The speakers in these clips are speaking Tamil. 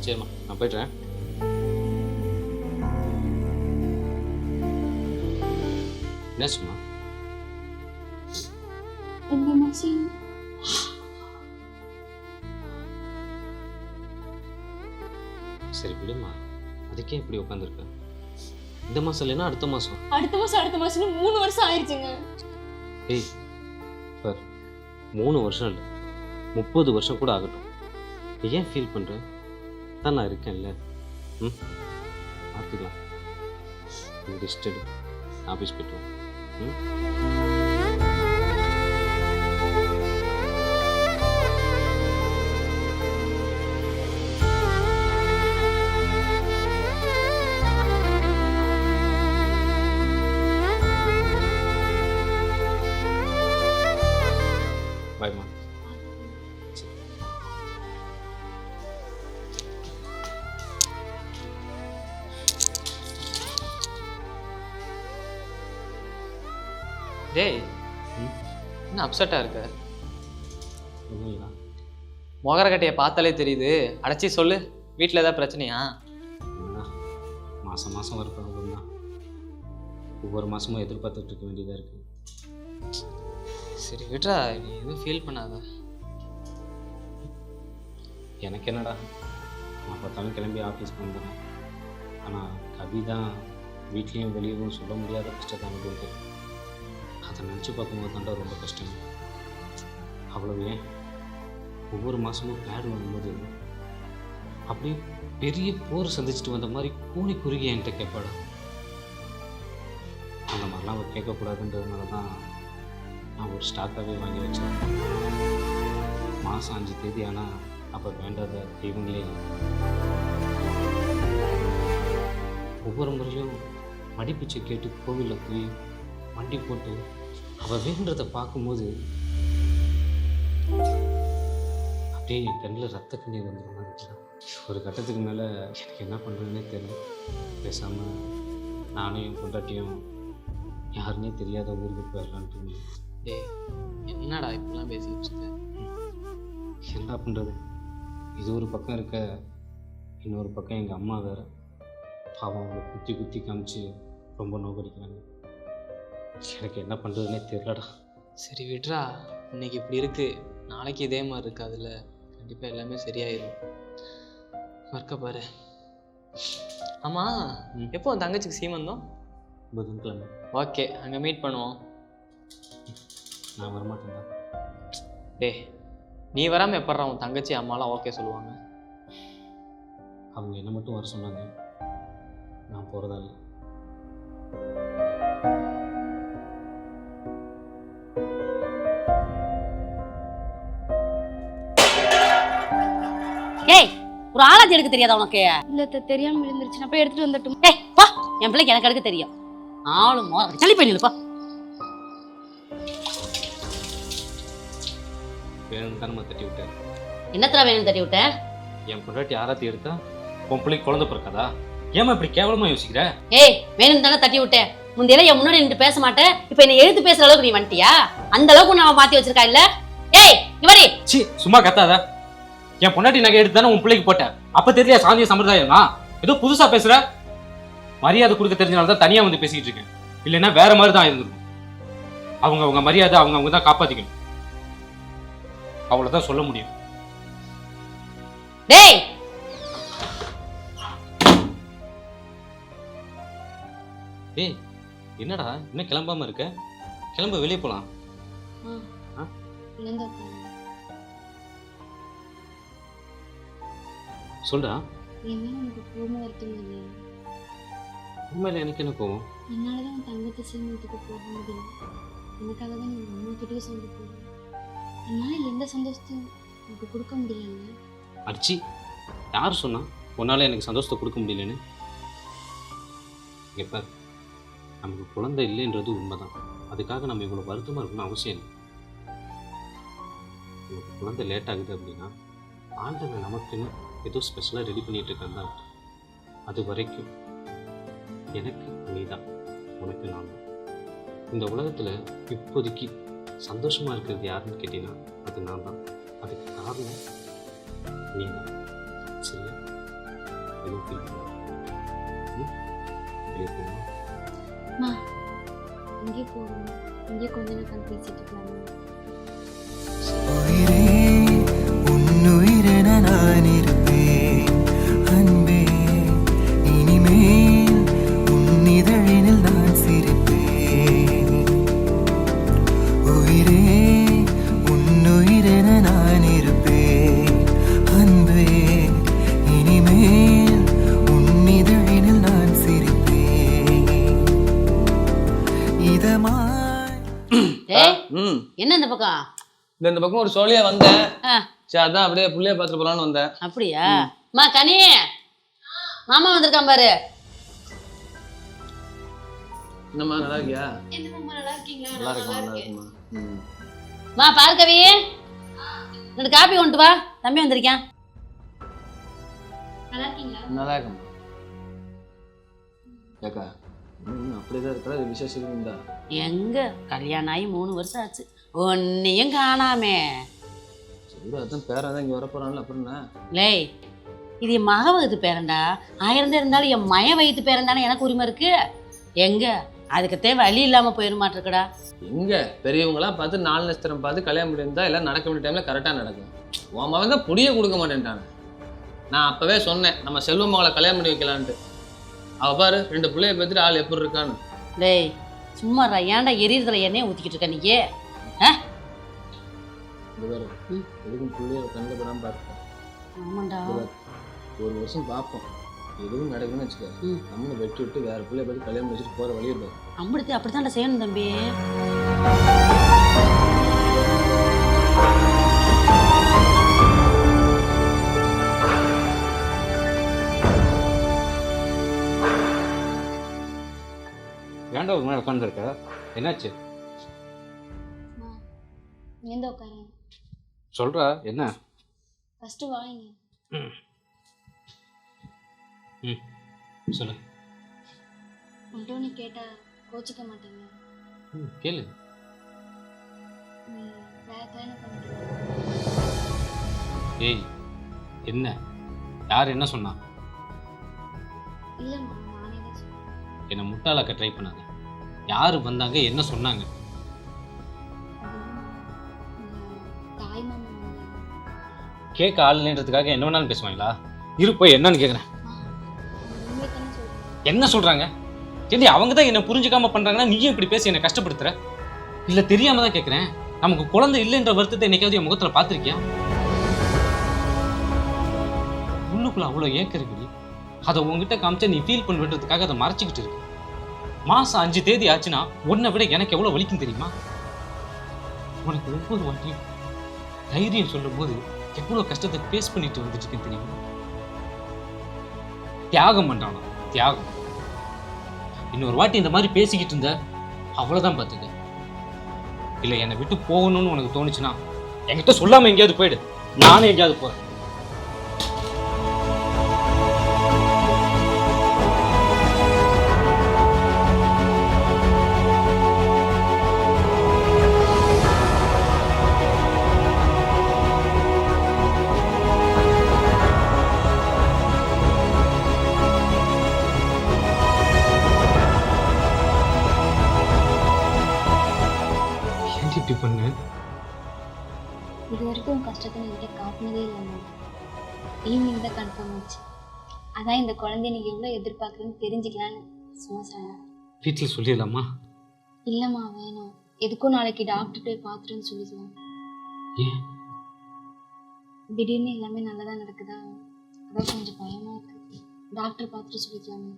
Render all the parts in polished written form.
சரிம்மா, நான் போய்ட்டுறேன். என்ன சும்மா இந்த மாசம் சரி விடுமா, அதுக்கே இப்படி உட்காந்துருக்க? இந்த மாதம் இல்லைன்னா அடுத்த மாதம். அடுத்த மாசம் 3 வருஷம் ஆயிடுச்சுங்க. ஏய் பார், 3 வருஷம் இல்லை, 30 வருஷம் கூட ஆகட்டும். ஏன் ஃபீல் பண்ணுற? தான் நான் இருக்கேன்ல. ம், பார்த்துக்கலாம். ரெஸ்ட் எடு, ஆஃபீஸ் போய்ட்டு வா. ம். பாய்மா. டேய், என்ன அப்செட்டாக இருக்க? ஒன்றும் மொகரக்கட்டையை பார்த்தாலே தெரியுது. அடைச்சி சொல்லு, வீட்டில் ஏதாவது பிரச்சனையா? மாதம் மாதம் வர ப்ராப்ளம் தான். ஒவ்வொரு மாதமும் எதிர்பார்த்துட்டு இருக்க வேண்டியதாக இருக்குது. சரி விட்றா, நீ எதுவும் ஃபீல் பண்ணாத. எனக்கு என்னடா, நான் பார்த்தாலும் கிளம்பி ஆஃபீஸ்க்கு வந்துடுறேன். ஆனால் கவி தான் வீட்லேயும் வெளியவும் சொல்ல முடியாத கஷ்டத்தை அனுபவிக்கிறேன். அதை நினச்சி பார்க்கும்போது தாண்டா ரொம்ப கஷ்டம். அவ்வளவு ஏன் ஒவ்வொரு மாதமும் பேட் வரும்போது அப்படியே பெரிய போர் சந்திச்சுட்டு வந்த மாதிரி கூனி குறுகி என்கிட்ட கேட்பாடா. அந்த மாதிரிலாம் அவள் கேட்கக்கூடாதுன்றதுனால தான் நான் ஒரு ஸ்டாக்காகவே வாங்கி வச்சேன். மாதம் 5 தேதி ஆனால் அப்போ வேண்டாத தெய்வங்களே இல்லை. ஒவ்வொரு முறையும் மடிப்பிச்சை கேட்டு கோவிலில் போய் வண்டி போட்டு அவள் வேண்டுறதை பார்க்கும்போது அப்படியே என் கண்ணில் ரத்த கண்ணீர் வந்துடுற மாதிரி இருக்கலாம். ஒரு கட்டத்துக்கு மேலே எனக்கு என்ன பண்ணுறதுன்னே தெரியல. பேசாமல் நானும் என் பொண்டாட்டியும் யாருன்னே தெரியாத ஊருக்கு போயிடலான்ட்டு. டேய், என்னடா இப்படிலாம் பேசிக்கிட்டு இருக்க? என்ன பண்ணுறது, இது ஒரு பக்கம் இருக்க, இன்னொரு பக்கம் எங்கள் அம்மா வேறு. பாவம் அவங்களை குத்தி குத்தி காமிச்சு ரொம்ப நோக்கடிக்கிறாங்க. எனக்கு என்ன பண்ணுறதுனே தெரியலடா. சரி விட்றா, இன்னைக்கு இப்படி இருக்கு, நாளைக்கு இதே மாதிரி இருக்காதுல்ல. கண்டிப்பாக எல்லாமே சரியாயிடும். ஒர்க்க பாரு. ஆமாம், எப்போ உன் தங்கச்சிக்கு சீமந்தம்? புதன்கிழமை. ஓகே, அங்கே மீட் பண்ணுவோம். நான் வரமாட்டேன்டா. டேய், நீ வராமல் எப்பட்றா உன் தங்கச்சி அம்மாலாம் ஓகே சொல்லுவாங்க? அவங்க என்ன மட்டும் வர சொன்னாங்க, நான் போகிறதா இல்லை. ஏய், ஒரு ஆளாச்சி எடுக்க தெரியாதா உனக்கு? இல்ல தெரியாம விழுந்துருச்சு, நான் போய் எடுத்துட்டு வந்துட்டோம். ஏய் பா, என் பிள்ளைக்கு எனக்கு எடுக்க தெரியும். ஆளும் சளி போய் நிலுப்பா. வேணும் தானே தட்டி விட்டேன். என்னத்தரா வேணும் தட்டி விட்டேன்? என் பொண்டாட்டி ஆராத்தி எடுத்தா உன் பிள்ளைக்கு குழந்தை பிறக்காதா? ஏமா இப்படி கேவலமா யோசிக்கிற? ஏய், வேணும் தானே தட்டி விட்டேன். முந்தையெல்லாம் என் முன்னாடி நின்று பேச மாட்டேன், இப்ப என்ன எழுத்து பேசுற அளவுக்கு நீ வந்துட்டியா? அந்த அளவுக்கு நான் மாத்தி வச்சிருக்கா இல்ல? ஏய் இவரே, சி சும்மா கத்தாத. என் பொண்டாட்டி நகை எடுத்து தானே உன் பிள்ளைக்கு போட்டேன். அப்ப தெரியல சாந்திய சம்பிரதாயமா? ஏதோ புதுசா பேசுற. மரியாதை கொடுக்க தெரிஞ்சனால தான் தனியா வந்து பேசிக்கிட்டு இருக்கேன். இல்லைன்னா வேற மாதிரி தான் இருந்திருக்கும். அவங்க மரியாதை அவங்க தான் காப்பாத்திக்கணும். அவ்வளவுதான் சொல்ல முடியும். டேய் ஏய், என்னடா இன்னும் கிளம்பாம இருக்க? கிளம்ப, வெளியே போலாம். சொல்றா. உண்மையில எனக்கு என்ன கோவம்? என்னாலதான் உன் தங்கச்சி சீமந்தத்துக்கு போக முடியல. எனக்காக தான் நீ அம்மா கிட்டேயும் சொல்லி போகிறேன். என்னால எந்த சந்தோஷத்தையும் எனக்கு கொடுக்க முடியல. அடிச்சி, யார் சொன்னா உன்னால எனக்கு சந்தோஷத்தை கொடுக்க முடியலன்னு? எப்ப நமக்கு குழந்தை இல்லைன்றது உண்மைதான். அதுக்காக நம்ம இவ்வளோ வருத்தமாக இருக்கணும்னு அவசியம் இல்லை. உங்களுக்கு குழந்தை லேட் ஆகுது அப்படின்னா ஆண்டவன் நமக்குன்னு ஏதோ ஸ்பெஷலாக ரெடி பண்ணிட்டு இருக்கான்னு தான். அது வரைக்கும் எனக்கு நீ தான், உனக்கு நான் தான். இந்த உலகத்தில் இப்போதைக்கு சந்தோஷமாக இருக்கிறது யாருன்னு கேட்டீங்கன்னா அது நான் தான். அதுக்கு காரணம் நீ தான். சரியா? எதுவும் ஃபீல் பண்ணாத. வெளியே போகணும். அம்மா இங்கே போகணும், இங்கே கொஞ்ச நேரம் பேசிட்டு இருக்கலாம். உயிரே உன்னுயிரென நான் இருப்பேன் அன்பே, இனிமேல் உன் இதழினில் நான் சிரிப்பேன். உயிரே உன்னுயிரென நான் இருப்பேன் அன்பே, இனிமேல் உன் இதழினில் நான் சிரிப்பேன். இதமாய் டேய் ம் என்ன இந்த பக்கம்? இந்த பக்கம் ஒரு சோழியா வந்தேன். ஆ, சரி அதான் அப்படியே புள்ளைய பார்த்துட்டு போலான்னு வந்தேன். அப்படியா? மா கனி, மாமா வந்திருக்கான் பாரு. என்னம்மா நல்லா இருக்கியா? நல்லா இருக்கீங்களா? நல்லா இருக்குமா, நல்லா இருக்குமா. ம் மா பார்க்கவி, 2 காப்பி கொண்டு வா, தம்பி வந்திருக்கான். நல்லா இருக்கீங்களா? நல்லா இருக்குமா. ஏக்கா அப்படிதான் இருக்கிற விசேஷம் உண்டா? எங்க கல்யாணம் ஆகி 3 வருஷம் ஆச்சு, ஒன்னையும் காணாமே. சரி அதான் பேரன் தான் இங்கே வரப்போறான்ல, அப்புறம் என்ன? லேய், இது என் மக வகுத்து பேரன்டா. 1000 இருந்தாலும் என் மய வயிற்று பேரன் தானே எனக்கு உரிமை இருக்கு. எங்க அதுக்கு வழி இல்லாம போயிருமாட்டிருக்கடா. எங்க பெரியவங்களாம் பார்த்து 4 நட்சத்திரம் பார்த்து கல்யாணம் பண்ணியிருந்தா எல்லாம் நடக்க வேண்டிய டைம்ல கரெக்டாக நடக்கும். உன் மகன் தான் புடியே கொடுக்க மாட்டேன்ட்டானே. நான் அப்பவே சொன்னேன் நம்ம செல்வ மகளை கல்யாணம் பண்ணி வைக்கலான்ட்டு. அவ பாரு 2 பிள்ளைய பார்த்துட்டு ஆள் எப்படி இருக்கான்னு. டேய் சும்மாடா, ஏன்டா எரியறதுல எண்ணெய் ஊற்றிக்கிட்டு இருக்க நீயே? இது பாரு எதுக்கும் பிள்ளைய கண்ணில் படாமல் பார்ப்போம். ஆமாண்டா. 1 வருஷம் பார்ப்போம், எதுவும் நடக்குன்னு வச்சுக்க நம்மளை வெட்டி விட்டு வேற பிள்ளைய பார்த்து கல்யாணம் வச்சுட்டு போகிற வழி இருப்பாரு. அப்படித்தான் செய்யணும் தம்பி. ஏன்டா ஒரு மாதிரி உட்காந்துருக்க? என்னாச்சு? எந்த உட்காரு? சொல்கிறா என்ன? ஃபஸ்ட்டு வாங்க. ம் சொல்லு. உன்ட்டோன்னு கேட்டால் கோச்சிக்க மாட்டேங்க. ம் கேளு. நீ வேற கல்யாணம் பண்ணிக்க. ஏய் என்ன? யார் என்ன சொன்னா? இல்லைம்மா, நானே தான் சொன்னேன். என்னை முட்டாளாக்க ட்ரை பண்ணாத. யார் வந்தாங்க, என்ன சொன்னாங்க? தாய் மாமா வந்தாங்க. கேட்க ஆள் இல்லைன்றதுக்காக என்ன வேணாலும் பேசுவாங்களா? இரு போய் என்னன்னு கேட்குறேன். உண்மை தானே சொல்கிறேன். என்ன சொல்கிறாங்க? ஏண்டி அவங்க தான் என்னை புரிஞ்சுக்காம பண்ணுறாங்கன்னா நீயும் இப்படி பேசி என்னை கஷ்டப்படுத்துற? இல்லை தெரியாம தான் கேட்குறேன். நமக்கு குழந்தை இல்லைன்ற வருத்தத்தை என்னைக்காவது என் முகத்தில் பார்த்துருக்கியா? உள்ளுக்குள்ள அவ்வளோ ஏக்கம் இருக்குடி. அதை உங்ககிட்ட காமிச்சா நீ ஃபீல் பண்ணுறதுக்காக அதை மறைச்சிக்கிட்டு இருக்கு. மாதம் 5 தேதி ஆச்சுன்னா உன்னை விட எனக்கு எவ்வளோ வலிக்கும் தெரியுமா? உனக்கு ஒவ்வொரு வாட்டியும் தைரியம் சொல்லும் போது எவ்வளோ கஷ்டத்தை ஃபேஸ் பண்ணிட்டு வந்துட்டு இருக்கேன் தெரியுமா? தியாகம் பண்றானா? தியாகம். இன்னொரு வாட்டி இந்த மாதிரி பேசிக்கிட்டு இருந்த அவ்வளோதான் பார்த்துக்க. இல்லை என்னை விட்டு போகணும்னு உனக்கு தோணுச்சுன்னா என்கிட்ட சொல்லாமல் எங்கேயாவது போயிடு, நானே எங்கேயாவது போகிறேன். இப்படி பண்ணு. இது வரைக்கும் கஷ்டத்தை என்கிட்ட காட்டினதே இல்லைம்மா. ஈவினிங் தான் கன்ஃபார்ம் ஆச்சு. அதான் இந்த குழந்தைய நீ எவ்வளோ எதிர்பார்க்குறேன்னு தெரிஞ்சுக்கலான்னு சும்மா சொன்னேன். வீட்டில் சொல்லிடலாமா? இல்லைம்மா வேணாம், எதுக்கும் நாளைக்கு டாக்டர் போய் பார்த்துட்டுன்னு சொல்லிக்கலாம். ஏன்? திடீர்னு எல்லாமே நல்லதாக நடக்குதா, அதான் கொஞ்சம் பயமாக இருக்கு. டாக்டர் பார்த்துட்டு சொல்லிக்கலாமா?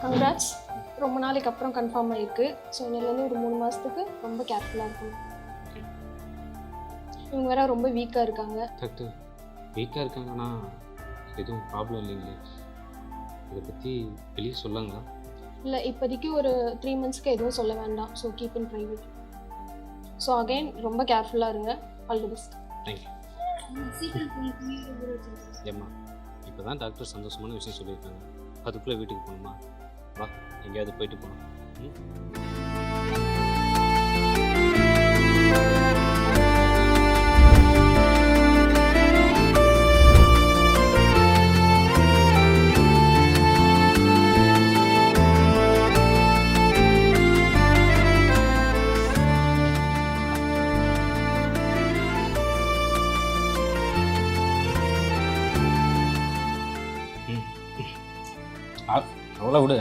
கங்க்ராட்ஸ், ரொம்ப நாள் நாளைக்கு அப்புறம் கன்ஃபார்ம் ஆகிருக்கு. ஸோ இன்னிலேருந்து ஒரு 3 மாதத்துக்கு ரொம்ப கேர்ஃபுல்லாக இருக்கணும். இவங்க வேற ரொம்ப வீக்காக இருக்காங்க. டாக்டர் வீக்காக இருக்காங்கன்னா எதுவும் ப்ராப்ளம் இல்லைங்களே, இதை பற்றி வெளியே சொல்லுங்களா? இல்லை, இப்போதைக்கு ஒரு 3 மந்த்ஸ்க்கு எதுவும் சொல்ல வேண்டாம். So keep in private. So again ரொம்ப கேர்ஃபுல்லாக இருங்க. All the best. தேங்க்யூ. ஏம்மா இப்போ தான் டாக்டர் சந்தோஷமான விஷயம் சொல்லியிருக்காங்க, அதுக்குள்ளே வீட்டுக்கு போகணுமா? வா எங்கேயாவது போயிட்டு போகணும். அவ்வளோ விடு.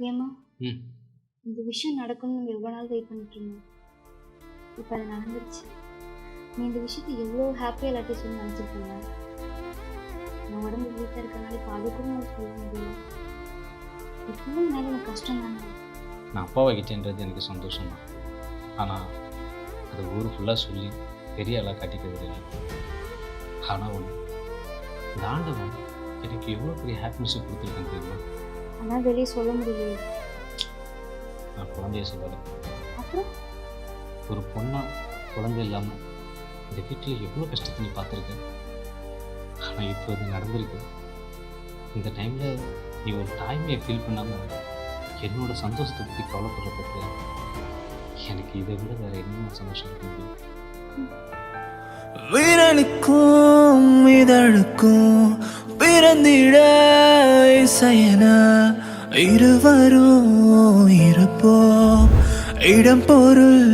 ஏம்மா ம் இந்த விஷயம் நடக்கணும்னு எவ்வளோ நாள் வெயிட் பண்ணிட்டு இருந்தோம். இப்போ அது நடந்துருச்சு. நீ இந்த விஷயத்தை எவ்வளோ ஹாப்பியாக எல்லாத்தையும் சொல்லி நினச்சிருக்கீங்க. நான் உடம்பு வீட்டில் இருக்கனால இப்போ அது கூட நான் சொல்ல முடியல. இப்பவும் மேலே எனக்கு கஷ்டம் தானே. நான் அப்பாவை கிட்டேன்றது எனக்கு சந்தோஷம் தான், ஆனால் அது ஊர் ஃபுல்லாக சொல்லி பெரிய ஆளாக காட்டிக்கிறது இல்லை. ஆனால் ஒன்று, இந்த ஆண்டவன் எனக்கு எவ்வளோ பெரிய ஹாப்பினஸை கொடுத்துருக்கேன் தெரியுமா? ஆனால் வெளியே சொல்ல முடியலையே. நான் குழந்தைய சொல்லலை. அப்புறம் ஒரு பொண்ணா குழந்தை இல்லாமல் இந்த வீட்டில் எவ்வளோ கஷ்டத்தை நீ பார்த்துருக்க. ஆனால் இப்போ இது நடந்திருக்கு. இந்த டைமில் நீ ஒரு தாய்மையை ஃபீல் பண்ணாமல் என்னோட சந்தோஷத்தை பற்றி கவலைப்படுறதுக்கு எனக்கு இதை விட வேறு என்ன சந்தோஷம் இருக்க முடியும்? விரலுக்கும் இதழுக்கும் பிறந்திட இசையன இருவரும் இருப்போம், இடம் பொருள்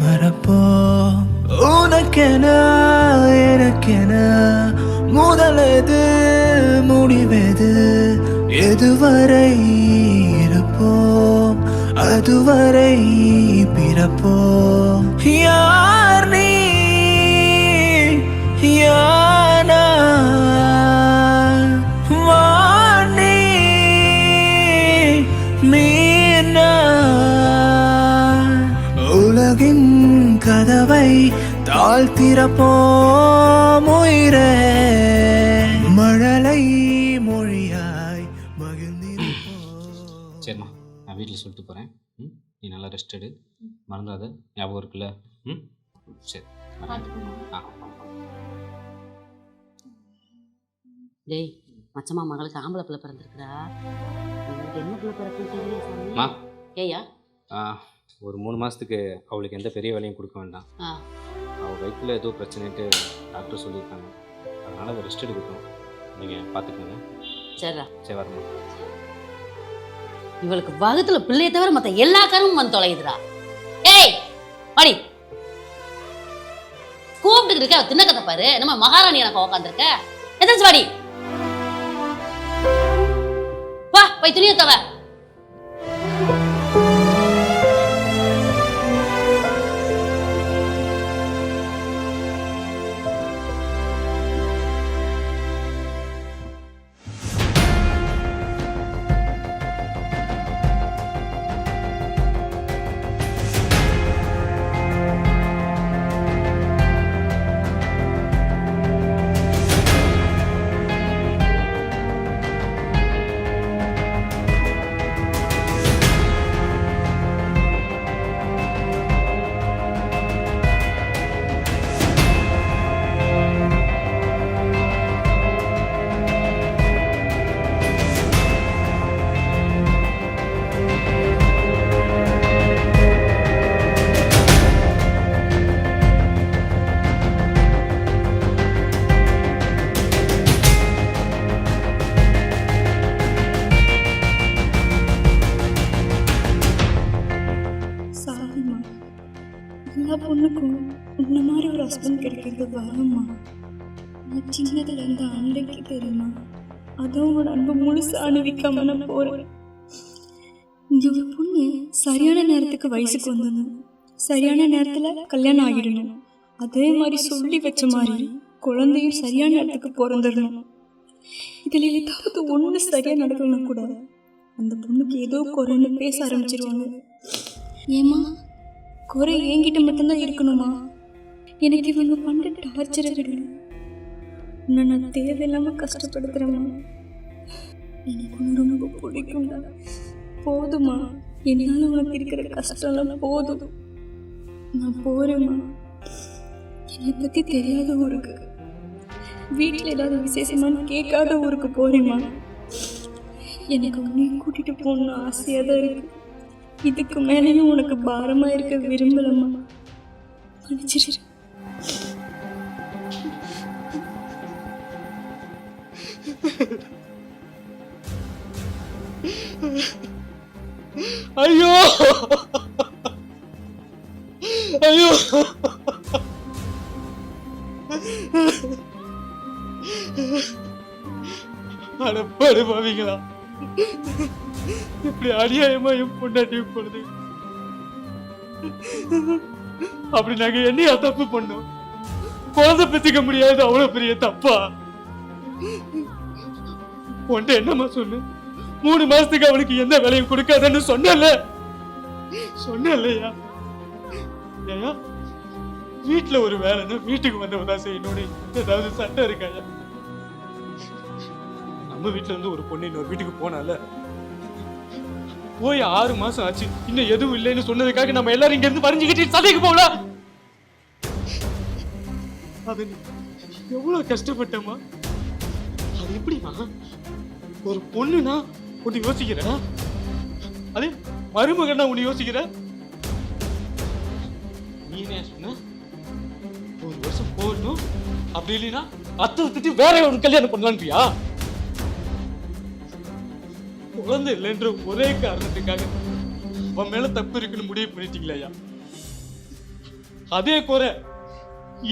மறப்போம். உனக்கென எனக்கென முதலெது முடிவெது, எதுவரை இருப்போம் அதுவரை பிறப்போம். யார் நீ யானா வாணி மீனா, உலகின் கதவை தாழ்த்திறப்போம் உயிரே, மழலை மொழியாய் மகிழ்ந்திருப்போம். சரிம்மா, நான் வீட்டில் சொல்லிட்டு போகிறேன். நீ நல்லா ரெஸ்ட் எடு, மறந்துடாத. ஞாபகம் இருக்குல்ல? சரி. ஆ டேய் மச்சம்மா மகளுக்கு ஆம்பளை பிள்ளை பிறந்திருக்குடா. உங்களுக்கு என்ன பிள்ளை பிறக்குன்னு தெரியல சாமி. மா ஏய்யா ஒரு 3 மாதத்துக்கு அவளுக்கு எந்த பெரிய வேலையும் கொடுக்க வேண்டாம். அவள் வயிற்றில் ஏதோ பிரச்சனைட்டு டாக்டர் சொல்லியிருக்காங்க. அதனால் அவள் ரெஸ்ட் எடுக்கட்டும், நீங்கள் பார்த்துக்கோங்க. சரிடா. சரி வரமா. இவளுக்கு வகுத்துல பிள்ளைய தவிர மற்ற எல்லா காரமும் வந்து தொலையுதுடா. ஏய் மடி கூப்பிட்டு இருக்க தின்ன கதை பாரு. நம்ம மகாராணி எனக்கு உக்காந்துருக்க. எதாச்சும் வாடி வா, போய் துணியை தவ. எல்லா பொண்ணுக்கும் உன்ன மாதிரி ஒரு ஹஸ்பண்ட் கிடைக்கிறது வரம்மா. நான் சின்னதுல இருந்து அன்றைக்கு தெரியுமா, அதோட அன்பு முழுசு அனுபவிக்காம நான் போறேன். இங்க ஒரு பொண்ணு சரியான நேரத்துக்கு வயசுக்கு வந்தணும், சரியான நேரத்துல கல்யாணம் ஆகிடணும், அதே மாதிரி சொல்லி வச்ச மாதிரி குழந்தையும் சரியான நேரத்துக்கு பிறந்துடணும். இதில் ஏதாவது ஒன்று சரியாக நடக்கலன்னா கூட அந்த பொண்ணுக்கு ஏதோ குறைன்னு பேச ஆரம்பிச்சிருவாங்க. ஏமா குறை என்கிட்ட மட்டும்தான் இருக்கணுமா? எனக்கு இவங்க பண்ண டார்ச்சரை விட உன்னை நான் தேவையில்லாமல் கஷ்டப்படுத்துகிறேம்மா. எனக்கு உன்னை ரொம்ப பிடிக்கும்டா. போதுமா, என்னால் உனக்கு இருக்கிற கஷ்டம்லாம் போதும். நான் போகிறேம்மா. என்னை பற்றி தெரியாத ஊருக்கு, வீட்டில் ஏதாவது விசேஷமானு கேட்காத ஊருக்கு போகிறேம்மா. எனக்கு உன்னையும் கூட்டிகிட்டு போகணுன்னு ஆசையாக தான் இருக்கு. இதுக்கு மேலேயும் உனக்கு பாரமாக இருக்க விரும்பலம்மா. மன்னிச்சிரு. ஐயோ ஐயோ அடப்பாடு பாவீங்களா, இப்படி அநியாயமா என் பொண்டாட்டியும் போடுது. அப்படி நாங்க என்னையா தப்பு பண்ணோம்? குழந்தை பெற்றுக்க முடியாது அவ்வளவு பெரிய தப்பா? உன்ட்ட என்னம்மா சொன்ன? 3 மாசத்துக்கு அவளுக்கு எந்த வேலையும் கொடுக்காதன்னு சொன்னல சொன்னலையா? ஏயா வீட்டுல ஒரு வேலைன்னு வீட்டுக்கு வந்தவதான் செய்யணும்னு ஏதாவது சட்டம் இருக்காயா? நம்ம வீட்டுல இருந்து ஒரு பொண்ணு இன்னொரு வீட்டுக்கு போனால போய் 6 மாசம் ஆச்சு, இன்னும் எதுவும் இல்லைன்னு சொன்னதுக்காக நம்ம எல்லாரும் இங்க இருந்து வரைஞ்சுக்கிட்டு சதைக்கு போகல. அது எவ்வளவு கஷ்டப்பட்டமா. அது எப்படிமா ஒரு பொண்ணுனா உன்னை யோசிக்கிற, அதே மருமகனா உன்னை யோசிக்கிற? நீ என்ன சொன்ன? 1 வருஷம் போகணும், அப்படி இல்லைன்னா அத்தை விட்டுட்டு வேற ஒரு கல்யாணம் பண்ணலான்றியா? குழந்தை இல்லைன்ற ஒரே காரணத்துக்காக அவன் மேல தப்பு இருக்குன்னு முடிவு பண்ணிட்டீங்களா? அதே குறை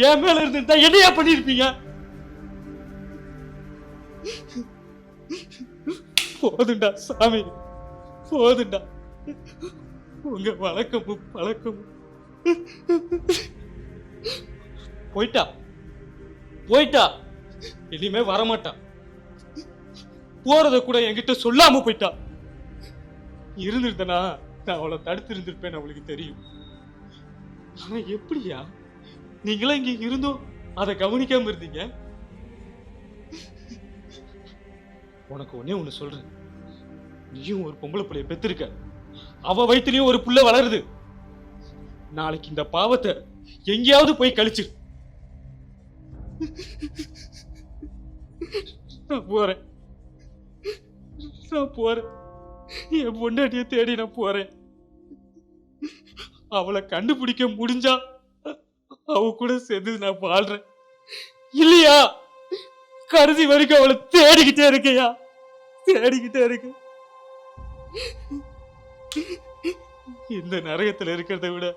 என் மேல இருந்துட்டா என்னையா பண்ணிருப்பீங்க? போதுண்டா சாமி, போதுண்டா. உங்க வழக்கமும் பழக்கமும் போயிட்டா போயிட்டா, இனிமே வரமாட்டா. போறத கூட என்கிட்ட சொல்லாம போயிட்டா. இருந்திருந்தனா நான் அவளை தடுத்து இருந்திருப்பேன், அவளுக்கு தெரியும். ஆனா எப்படியா நீங்களா இங்க இருந்தோம் அதை கவனிக்காம இருந்தீங்க? உனக்கு ஒண்ணு சொல்றேன், நீயும் ஒரு பொம்பளை பிள்ளைய பெத்திருக்க, அவ வயிற்றுலயும் ஒரு புள்ள வளருது. நாளைக்கு இந்த பாவத்தை எங்கேயாவது போய் கழிச்சு. நான் போறேன், என் பொண்டாட்டிய தேடி நான் போறேன். அவளை கண்டுபிடிக்க முடிஞ்சா அவ கூட சேர்ந்து நான் வாழ்றேன். இல்லையா கடைசி வரைக்கும் அவளை தேடிக்கிட்டே இருக்கையா, தேடிக்கிட்டே இருக்கு. இந்த நரகத்துல இருக்கிறத விட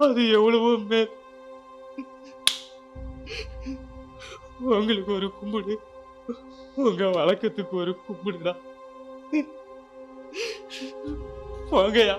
அது எவ்வளவோ மேல். உங்களுக்கு ஒரு கும்பிடு, உங்க வழக்கத்துக்கு ஒரு கும்பிடுடா. போங்கயா.